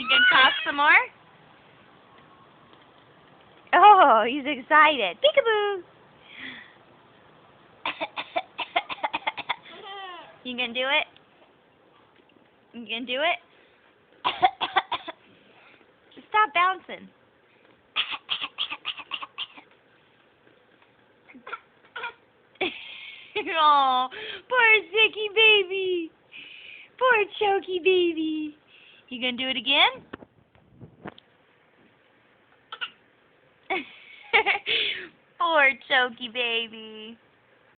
You can talk some more? Oh, he's excited. Peekaboo! You can do it? You can do it? Stop bouncing. Oh, poor sicky baby. Poor choky baby. You gonna do it again? Poor choky baby.